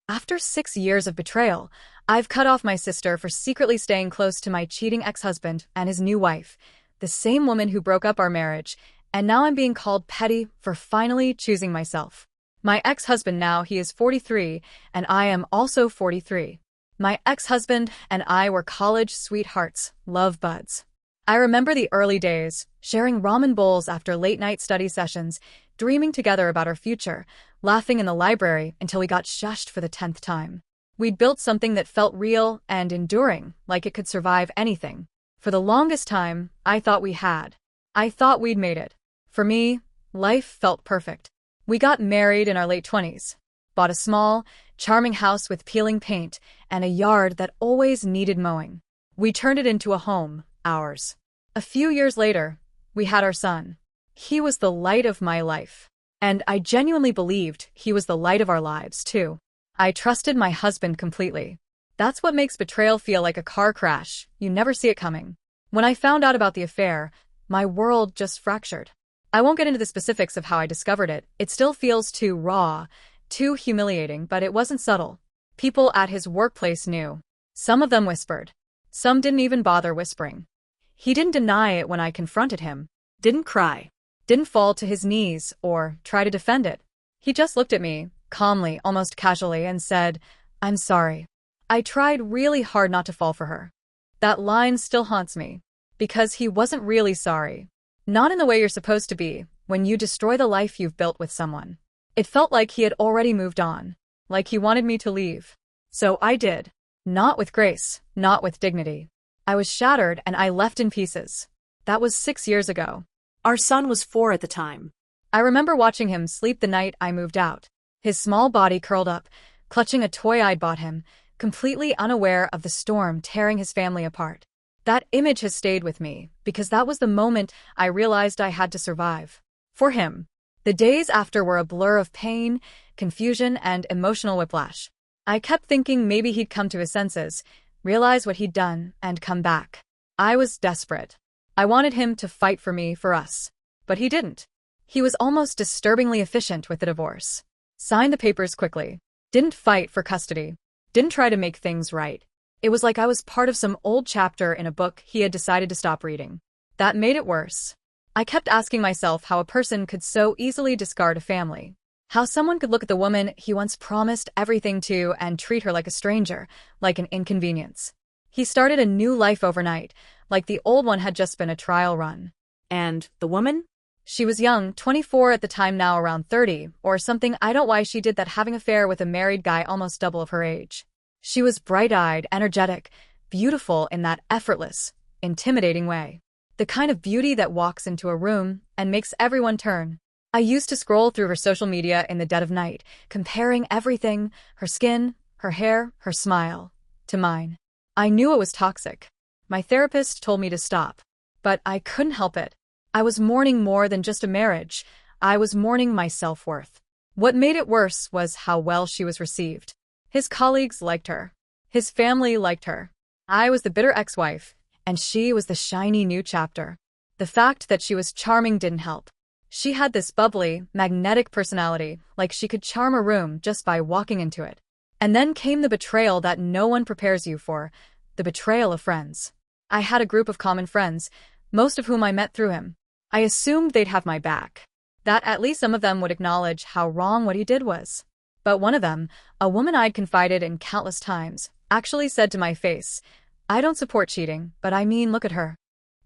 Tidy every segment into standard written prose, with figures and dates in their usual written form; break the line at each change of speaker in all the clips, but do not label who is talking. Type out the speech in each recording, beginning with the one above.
After 6 years of betrayal, I've cut off my sister for secretly staying close to my cheating ex-husband and his new wife, the same woman who broke up our marriage, and now I'm being called petty for finally choosing myself. My ex-husband now, he is 43, and I am also 43. My ex-husband and I were college sweethearts, love buds. I remember the early days, sharing ramen bowls after late-night study sessions, dreaming together about our future, laughing in the library until we got shushed for the 10th time. We'd built something that felt real and enduring, like it could survive anything. For the longest time, I thought we had. I thought we'd made it. For me, life felt perfect. We got married in our late 20s, bought a small, charming house with peeling paint and a yard that always needed mowing. We turned it into a home, ours. A few years later, we had our son. He was the light of my life. And I genuinely believed he was the light of our lives, too. I trusted my husband completely. That's what makes betrayal feel like a car crash. You never see it coming. When I found out about the affair, my world just fractured. I won't get into the specifics of how I discovered it. It still feels too raw, too humiliating, but it wasn't subtle. People at his workplace knew. Some of them whispered. Some didn't even bother whispering. He didn't deny it when I confronted him. Didn't cry. Didn't fall to his knees or try to defend it. He just looked at me, calmly, almost casually, and said, "I'm sorry." I tried really hard not to fall for her. That line still haunts me. Because he wasn't really sorry. Not in the way you're supposed to be, when you destroy the life you've built with someone. It felt like he had already moved on. Like he wanted me to leave. So I did. Not with grace, not with dignity. I was shattered and I left in pieces. That was 6 years ago.
Our son was 4 at the time.
I remember watching him sleep the night I moved out. His small body curled up, clutching a toy I'd bought him, completely unaware of the storm tearing his family apart. That image has stayed with me, because that was the moment I realized I had to survive. For him. The days after were a blur of pain, confusion, and emotional whiplash. I kept thinking maybe he'd come to his senses, realize what he'd done, and come back. I was desperate. I wanted him to fight for me, for us. But he didn't. He was almost disturbingly efficient with the divorce. Signed the papers quickly. Didn't fight for custody. Didn't try to make things right. It was like I was part of some old chapter in a book he had decided to stop reading. That made it worse. I kept asking myself how a person could so easily discard a family. How someone could look at the woman he once promised everything to and treat her like a stranger, like an inconvenience. He started a new life overnight, like the old one had just been a trial run.
And the woman?
She was young, 24 at the time, now around 30, or something. I don't know why she did that, having an affair with a married guy almost double of her age. She was bright-eyed, energetic, beautiful in that effortless, intimidating way. The kind of beauty that walks into a room and makes everyone turn. I used to scroll through her social media in the dead of night, comparing everything, her skin, her hair, her smile, to mine. I knew it was toxic. My therapist told me to stop. But I couldn't help it. I was mourning more than just a marriage. I was mourning my self-worth. What made it worse was how well she was received. His colleagues liked her. His family liked her. I was the bitter ex-wife, and she was the shiny new chapter. The fact that she was charming didn't help. She had this bubbly, magnetic personality, like she could charm a room just by walking into it. And then came the betrayal that no one prepares you for, the betrayal of friends. I had a group of common friends, most of whom I met through him. I assumed they'd have my back, that at least some of them would acknowledge how wrong what he did was. But one of them, a woman I'd confided in countless times, actually said to my face, "I don't support cheating, but I mean, look at her."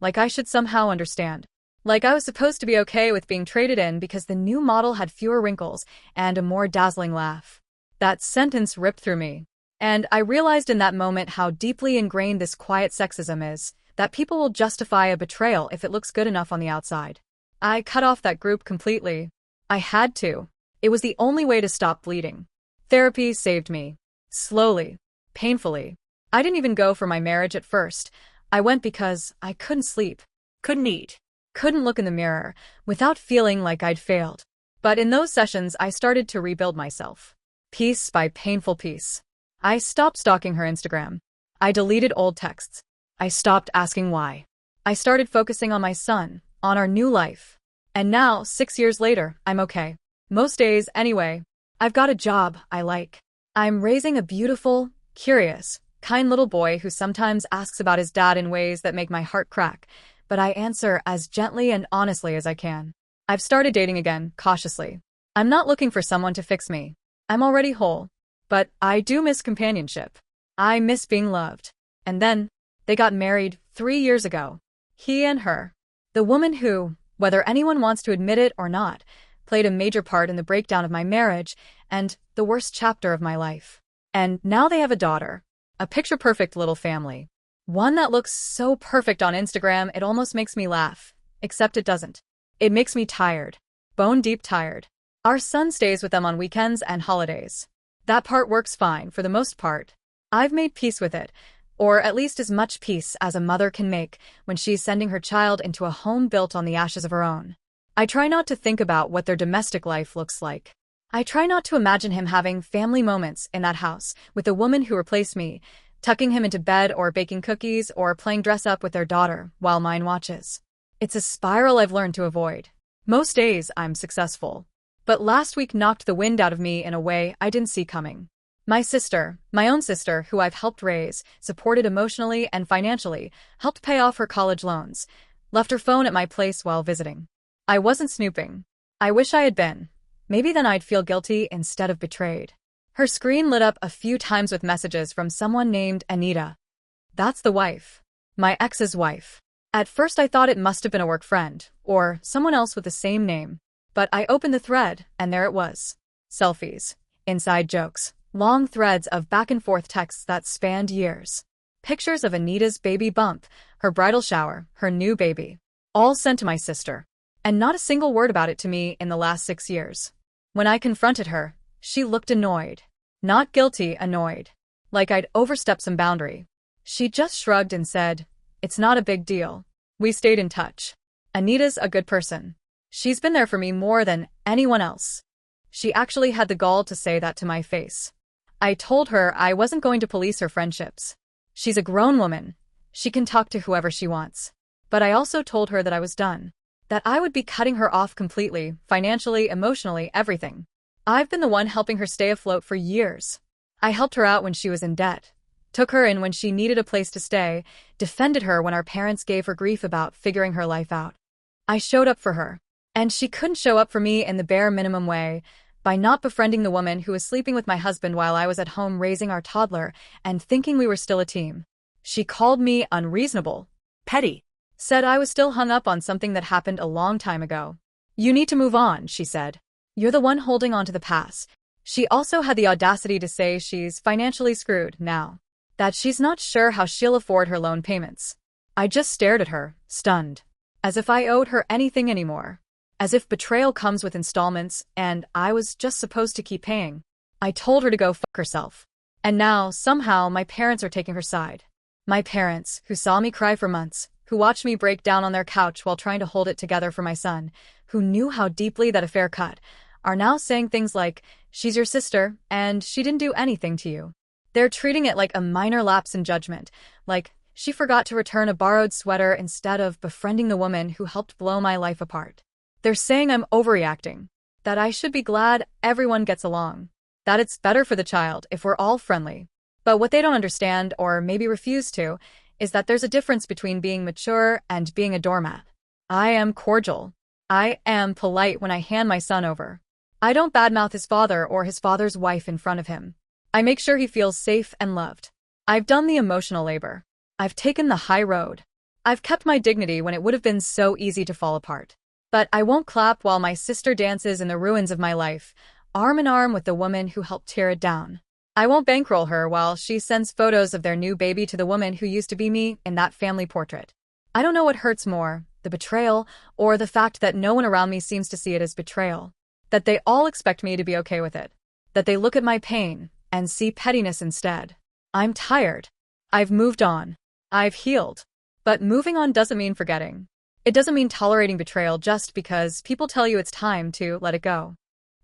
Like I should somehow understand. Like I was supposed to be okay with being traded in because the new model had fewer wrinkles and a more dazzling laugh. That sentence ripped through me. And I realized in that moment how deeply ingrained this quiet sexism is, that people will justify a betrayal if it looks good enough on the outside. I cut off that group completely. I had to. It was the only way to stop bleeding. Therapy saved me. Slowly. Painfully. I didn't even go for my marriage at first. I went because I couldn't sleep.
Couldn't eat.
Couldn't look in the mirror without feeling like I'd failed. But in those sessions, I started to rebuild myself. Piece by painful piece. I stopped stalking her Instagram. I deleted old texts. I stopped asking why. I started focusing on my son, on our new life. And now, 6 years later, I'm okay. Most days, anyway. I've got a job I like. I'm raising a beautiful, curious, kind little boy who sometimes asks about his dad in ways that make my heart crack, but I answer as gently and honestly as I can. I've started dating again, cautiously. I'm not looking for someone to fix me. I'm already whole. But I do miss companionship. I miss being loved. And then, they got married 3 years ago. He and her. The woman who, whether anyone wants to admit it or not, played a major part in the breakdown of my marriage and the worst chapter of my life. And now they have a daughter. A picture-perfect little family. One that looks so perfect on Instagram it almost makes me laugh. Except it doesn't. It makes me tired. Bone-deep tired. Our son stays with them on weekends and holidays. That part works fine for the most part. I've made peace with it, or at least as much peace as a mother can make when she's sending her child into a home built on the ashes of her own. I try not to think about what their domestic life looks like. I try not to imagine him having family moments in that house with the woman who replaced me, tucking him into bed or baking cookies or playing dress-up with their daughter while mine watches. It's a spiral I've learned to avoid. Most days I'm successful. But last week knocked the wind out of me in a way I didn't see coming. My sister, my own sister, who I've helped raise, supported emotionally and financially, helped pay off her college loans, left her phone at my place while visiting. I wasn't snooping. I wish I had been. Maybe then I'd feel guilty instead of betrayed. Her screen lit up a few times with messages from someone named Anita. That's the wife. My ex's wife. At first I thought it must have been a work friend, or someone else with the same name. But I opened the thread, and there it was. Selfies. Inside jokes. Long threads of back-and-forth texts that spanned years. Pictures of Anita's baby bump, her bridal shower, her new baby. All sent to my sister. And not a single word about it to me in the last 6 years. When I confronted her, she looked annoyed. Not guilty, annoyed. Like I'd overstepped some boundary. She just shrugged and said, "It's not a big deal." We stayed in touch. Anita's a good person. She's been there for me more than anyone else. She actually had the gall to say that to my face. I told her I wasn't going to police her friendships. She's a grown woman. She can talk to whoever she wants. But I also told her that I was done. That I would be cutting her off completely, financially, emotionally, everything. I've been the one helping her stay afloat for years. I helped her out when she was in debt. Took her in when she needed a place to stay. Defended her when our parents gave her grief about figuring her life out. I showed up for her. And she couldn't show up for me in the bare minimum way, by not befriending the woman who was sleeping with my husband while I was at home raising our toddler and thinking we were still a team. She called me unreasonable.
Petty.
Said I was still hung up on something that happened a long time ago. You need to move on, she said. You're the one holding on to the past. She also had the audacity to say she's financially screwed now. That she's not sure how she'll afford her loan payments. I just stared at her, stunned. As if I owed her anything anymore. As if betrayal comes with installments, and I was just supposed to keep paying. I told her to go fuck herself. And now, somehow, my parents are taking her side. My parents, who saw me cry for months, who watched me break down on their couch while trying to hold it together for my son, who knew how deeply that affair cut, are now saying things like, "She's your sister, and she didn't do anything to you." They're treating it like a minor lapse in judgment, like she forgot to return a borrowed sweater instead of befriending the woman who helped blow my life apart. They're saying I'm overreacting, that I should be glad everyone gets along, that it's better for the child if we're all friendly. But what they don't understand, or maybe refuse to, is that there's a difference between being mature and being a doormat. I am cordial. I am polite when I hand my son over. I don't badmouth his father or his father's wife in front of him. I make sure he feels safe and loved. I've done the emotional labor. I've taken the high road. I've kept my dignity when it would have been so easy to fall apart. But I won't clap while my sister dances in the ruins of my life, arm in arm with the woman who helped tear it down. I won't bankroll her while she sends photos of their new baby to the woman who used to be me in that family portrait. I don't know what hurts more, the betrayal, or the fact that no one around me seems to see it as betrayal. That they all expect me to be okay with it. That they look at my pain and see pettiness instead. I'm tired. I've moved on. I've healed. But moving on doesn't mean forgetting. It doesn't mean tolerating betrayal just because people tell you it's time to let it go.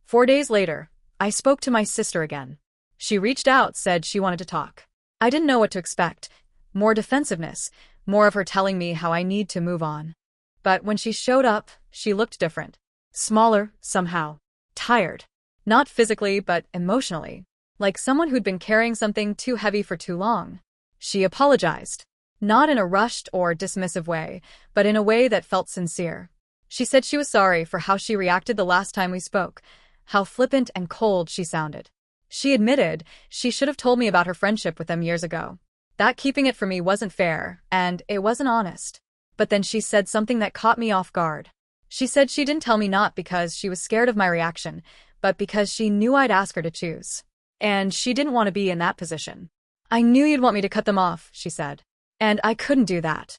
4 days later, I spoke to my sister again. She reached out, said she wanted to talk. I didn't know what to expect. More defensiveness, more of her telling me how I need to move on. But when she showed up, she looked different. Smaller, somehow. Tired. Not physically, but emotionally. like someone who'd been carrying something too heavy for too long. She apologized. Not in a rushed or dismissive way, but in a way that felt sincere. She said she was sorry for how she reacted the last time we spoke, how flippant and cold she sounded. She admitted she should have told me about her friendship with them years ago. That keeping it from me wasn't fair, and it wasn't honest. But then she said something that caught me off guard. She said she didn't tell me not because she was scared of my reaction, but because she knew I'd ask her to choose. And she didn't want to be in that position. I knew you'd want me to cut them off, she said. And I couldn't do that.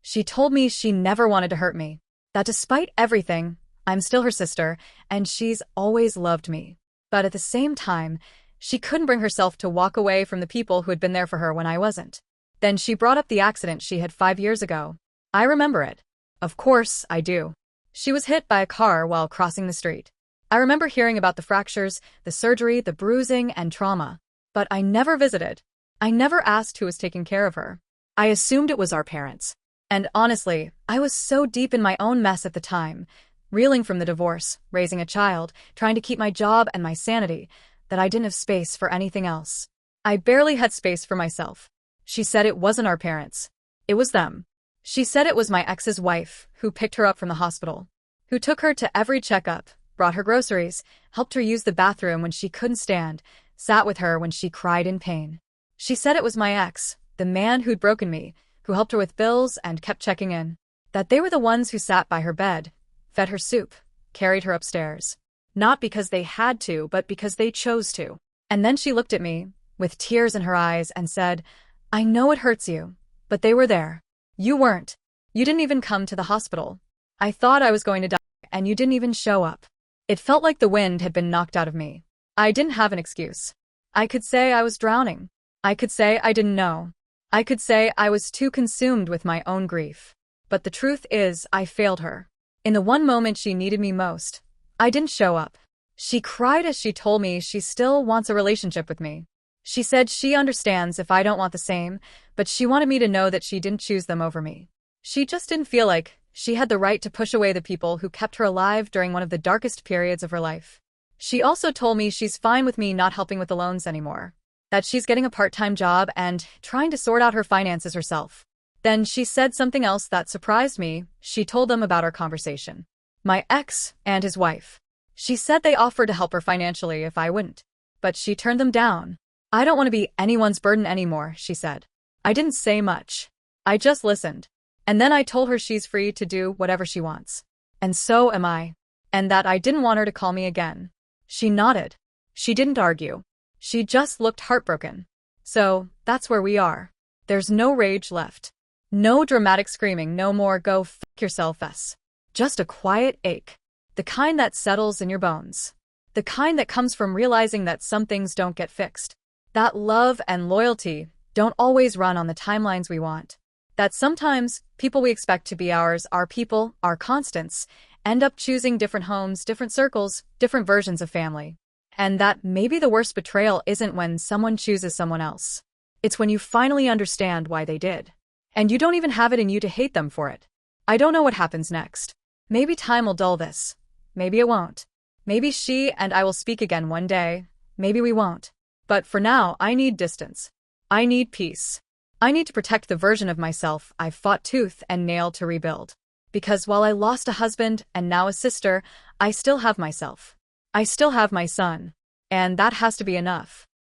She told me she never wanted to hurt me, that despite everything, I'm still her sister, and she's always loved me. But at the same time, she couldn't bring herself to walk away from the people who had been there for her when I wasn't. Then she brought up the accident she had 5 years ago. I remember it. Of course, I do. She was hit by a car while crossing the street. I remember hearing about the fractures, the surgery, the bruising, and trauma. But I never visited. I never asked who was taking care of her.
I assumed it was our parents.
And honestly, I was so deep in my own mess at the time, reeling from the divorce, raising a child, trying to keep my job and my sanity, that I didn't have space for anything else. I barely had space for myself. She said it wasn't our parents. It was them. She said it was my ex's wife, who picked her up from the hospital, who took her to every checkup, brought her groceries, helped her use the bathroom when she couldn't stand, sat with her when she cried in pain. She said it was my ex, the man who'd broken me, who helped her with bills and kept checking in, that they were the ones who sat by her bed, fed her soup, carried her upstairs. Not because they had to, but because they chose to. And then she looked at me, with tears in her eyes, and said, I know it hurts you, but they were there. You weren't. You didn't even come to the hospital. I thought I was going to die, and you didn't even show up. It felt like the wind had been knocked out of me. I didn't have an excuse. I could say I was drowning. I could say I didn't know. I could say I was too consumed with my own grief. But the truth is, I failed her. In the one moment she needed me most, I didn't show up. She cried as she told me she still wants a relationship with me. She said she understands if I don't want the same, but she wanted me to know that she didn't choose them over me. She just didn't feel like she had the right to push away the people who kept her alive during one of the darkest periods of her life. She also told me she's fine with me not helping with the loans anymore, that she's getting a part-time job and trying to sort out her finances herself. Then she said something else that surprised me. She told them about our conversation. My ex and his wife. She said they offered to help her financially if I wouldn't. But she turned them down. I don't want to be anyone's burden anymore, she said. I didn't say much. I just listened. And then I told her she's free to do whatever she wants. And so am I. And that I didn't want her to call me again. She nodded. She didn't argue. She just looked heartbroken. So, that's where we are. There's no rage left. No dramatic screaming, no more go f*** yourself-s. Just a quiet ache. The kind that settles in your bones. The kind that comes from realizing that some things don't get fixed. That love and loyalty don't always run on the timelines we want. That sometimes people we expect to be ours, our people, our constants, end up choosing different homes, different circles, different versions of family. And that maybe the worst betrayal isn't when someone chooses someone else. It's when you finally understand why they did. And you don't even have it in you to hate them for it. I don't know what happens next. Maybe time will dull this. Maybe it won't. Maybe she and I will speak again one day. Maybe we won't. But for now, I need distance. I need peace. I need to protect the version of myself I've fought tooth and nail to rebuild. Because while I lost a husband and now a sister, I still have myself. I still have my son. And that has to be enough.